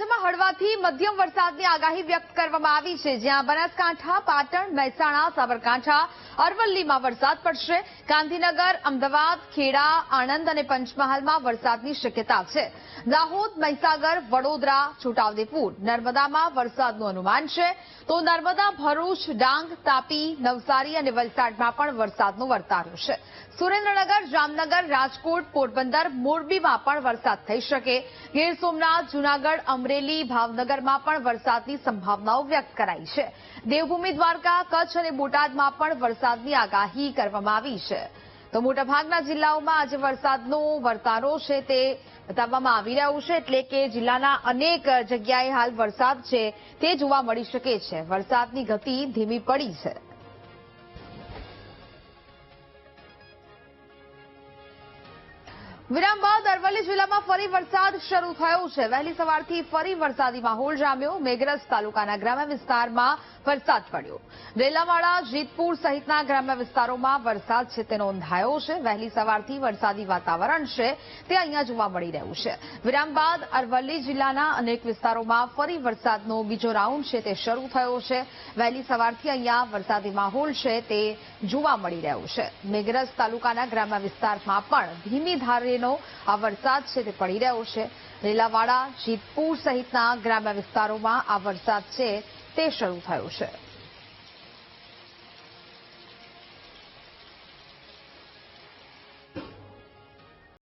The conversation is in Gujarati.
રાજ્યમાં હળવાથી મધ્યમ વરસાદની આગાહી વ્યક્ત કરવામાં આવી છે, જ્યાં બનાસકાંઠા, પાટણ, મહેસાણા, સાબરકાંઠા, અરવલ્લીમાં વરસાદ પડશે. ગાંધીનગર, અમદાવાદ, ખેડા, આણંદ અને પંચમહાલમાં વરસાદની શક્યતા છે. દાહોદ, મહીસાગર, વડોદરા, છોટાઉદેપુર, નર્મદામાં વરસાદનું અનુમાન છે. તો નર્મદા, ભરૂચ, ડાંગ, તાપી, નવસારી અને વલસાડમાં પણ વરસાદનું વર્તારું છે. સુરેન્દ્રનગર, જામનગર, રાજકોટ, પોરબંદર, મોરબીમાં પણ વરસાદ થઈ શકે. ગીર સોમનાથ, જૂનાગઢ, અમરેલી, ભાવનગરમાં પણ વરસાદની સંભાવનાઓ વ્યક્ત કરાઈ છે. દેવભૂમિ દ્વારકા, કચ્છ અને બોટાદમાં પણ વરસાદની આગાહી કરવામાં આવી છે. તો મોટાભાગના જિલ્લાઓમાં આજે વરસાદનો વર્તારો છે તે બતાવવામાં આવી રહ્યું છે, એટલે કે જિલ્લાના અનેક જગ્યાએ હાલ વરસાદ છે તે જોવા મળી શકે છે. વરસાદની ગતિ ધીમી પડી છે. વિરામ બાદ અરવલ્લી જિલ્લામાં ફરી વરસાદ શરૂ થયો છે. વહેલી સવારથી ફરી વરસાદી માહોલ જામ્યો. મેઘરજ તાલુકાના ગ્રામ્ય વિસ્તારમાં વરસાદ પડ્યો. રેલાવાડા, જેતપુર સહિતના ગ્રામ્ય વિસ્તારોમાં વરસાદ છે તે નોંધાયો છે. વહેલી સવારથી વરસાદી વાતાવરણ છે તે અહીંયા જોવા મળી રહ્યું છે. વિરામ બાદ અરવલ્લી જિલ્લાના અનેક વિસ્તારોમાં ફરી વરસાદનો બીજો રાઉન્ડ છે તે શરૂ થયો છે. વહેલી સવારથી અહીંયા વરસાદી માહોલ છે તે જોવા મળી રહ્યું છે. મેઘરજ તાલુકાના ગ્રામ્ય વિસ્તારમાં પણ ધીમી ધારે આ વરસાદ છે તે પડી રહ્યો છે. રેલાવાડા, જેતપુર સહિતના ગ્રામ્ય વિસ્તારોમાં આ વરસાદ છે તે શરૂ થયો છે.